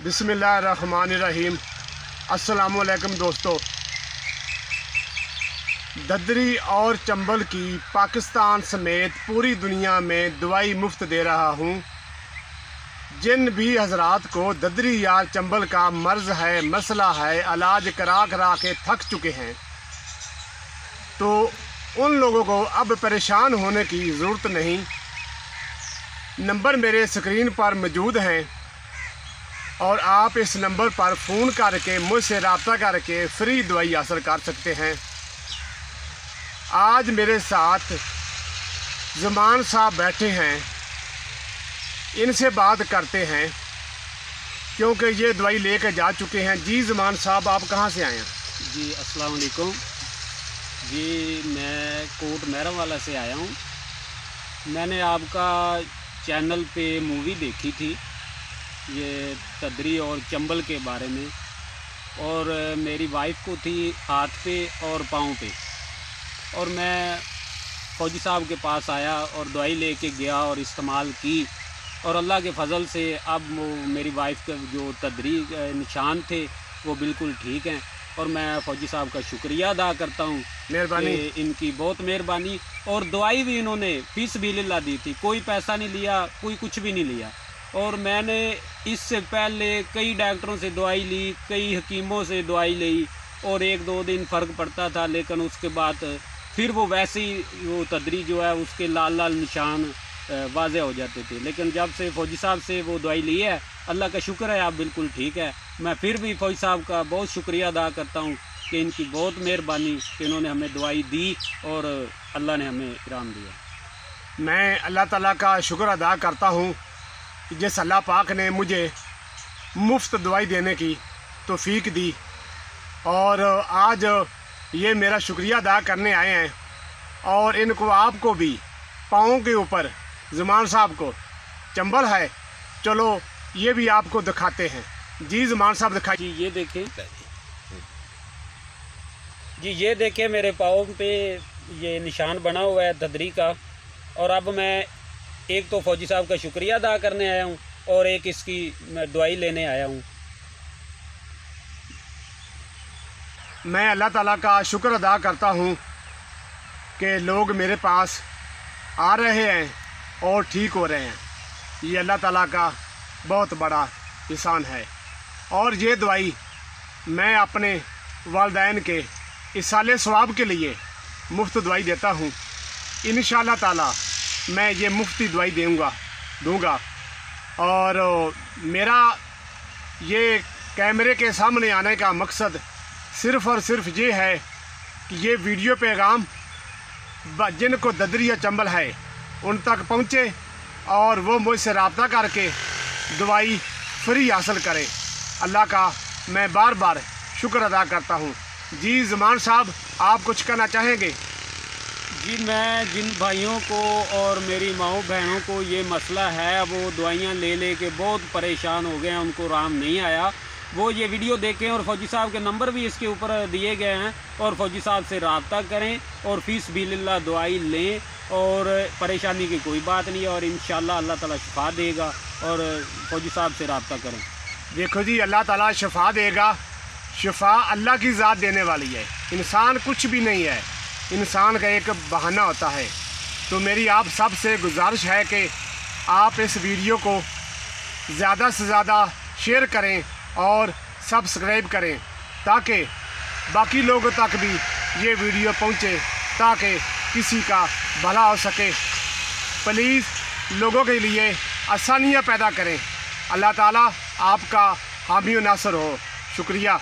बिस्मिल्लाहिर्रहमानिर्रहीम। अस्सलामुअलैकुम दोस्तों, ददरी और चंबल की पाकिस्तान समेत पूरी दुनिया में दवाई मुफ्त दे रहा हूँ। जिन भी हजरात को ददरी या चंबल का मर्ज़ है, मसला है, इलाज करा करा के थक चुके हैं, तो उन लोगों को अब परेशान होने की ज़रूरत नहीं। नंबर मेरे स्क्रीन पर मौजूद हैं और आप इस नंबर पर फ़ोन करके मुझसे रब्ता करके फ्री दवाई हासिल कर सकते हैं। आज मेरे साथ ज़मान साहब बैठे हैं, इनसे बात करते हैं क्योंकि ये दवाई लेकर जा चुके हैं। जी ज़मान साहब, आप कहाँ से आए हैं? जी अस्सलाम वालेकुम जी, मैं कोट महरमवाला से आया हूँ। मैंने आपका चैनल पे मूवी देखी थी, ये ददरी और चंबल के बारे में, और मेरी वाइफ को थी हाथ पे और पाँव पे, और मैं फौजी साहब के पास आया और दवाई लेके गया और इस्तेमाल की, और अल्लाह के फ़ज़ल से अब मेरी वाइफ के जो ददरी निशान थे वो बिल्कुल ठीक हैं। और मैं फौजी साहब का शुक्रिया अदा करता हूँ, मेहरबानी, इनकी बहुत मेहरबानी। और दवाई भी इन्होंने फ़ीस भी लिल्ला दी थी, कोई पैसा नहीं लिया, कोई कुछ भी नहीं लिया। और मैंने इससे पहले कई डॉक्टरों से दवाई ली, कई हकीमों से दवाई ली, और एक दो दिन फ़र्क पड़ता था, लेकिन उसके बाद फिर वो वैसे ही वो ददरी जो है उसके लाल लाल निशान वाज़े हो जाते थे। लेकिन जब से फौजी साहब से वो दवाई ली है, अल्लाह का शुक्र है आप बिल्कुल ठीक है। मैं फिर भी फौजी साहब का बहुत शुक्रिया अदा करता हूँ कि इनकी बहुत मेहरबानी कि इन्होंने हमें दवाई दी और अल्लाह ने हमें इनाम दिया। मैं अल्लाह ताला का शुक्र अदा करता हूँ कि जिस अल्लाह पाक ने मुझे मुफ्त दवाई देने की तौफीक दी, और आज ये मेरा शुक्रिया अदा करने आए हैं। और इनको आपको भी पाँव के ऊपर ज़मान साहब को चंबल है, चलो ये भी आपको दिखाते हैं। जी ज़मान साहब दिखाइए। जी ये देखें, जी ये देखें मेरे पाँव पे ये निशान बना हुआ है ददरी का। और अब मैं एक तो फौजी साहब का शुक्रिया अदा करने आया हूँ और एक इसकी मैं दवाई लेने आया हूँ। मैं अल्लाह ताला का शुक्र अदा करता हूँ कि लोग मेरे पास आ रहे हैं और ठीक हो रहे हैं। ये अल्लाह ताला का बहुत बड़ा एहसान है। और ये दवाई मैं अपने वालिदैन के इसाले सवाब के लिए मुफ्त दवाई देता हूँ। इंशाअल्लाह ताला मैं ये मुफ्ती दवाई दूँगा। और मेरा ये कैमरे के सामने आने का मकसद सिर्फ़ और सिर्फ ये है कि ये वीडियो पैगाम जिनको ददरी या चंबल है उन तक पहुँचे और वो मुझसे रब्ता करके दवाई फ्री हासिल करें। अल्लाह का मैं बार बार शुक्र अदा करता हूँ। जी ज़मान साहब, आप कुछ कहना चाहेंगे? जी मैं जिन भाइयों को और मेरी माओ बहनों को ये मसला है, वो दवाइयाँ ले ले के बहुत परेशान हो गए हैं, उनको आराम नहीं आया, वो ये वीडियो देखें। और फौजी साहब के नंबर भी इसके ऊपर दिए गए हैं, और फौजी साहब से रब्ता करें और फ़ीस भी लिल्ला दवाई लें, और परेशानी की कोई बात नहीं है, और इंशाअल्लाह अल्लाह ताला शिफा देगा। और फौजी साहब से रब्ता करें। देखो जी, अल्लाह ताला शिफा देगा। शिफा अल्लाह की ज़ात देने वाली है, इंसान कुछ भी नहीं है, इंसान का एक बहाना होता है। तो मेरी आप सब से गुजारिश है कि आप इस वीडियो को ज़्यादा से ज़्यादा शेयर करें और सब्सक्राइब करें, ताकि बाकी लोगों तक भी ये वीडियो पहुँचे, ताकि किसी का भला हो सके। प्लीज़ लोगों के लिए आसानियाँ पैदा करें। अल्लाह ताला आपका हामी नासर हो। शुक्रिया।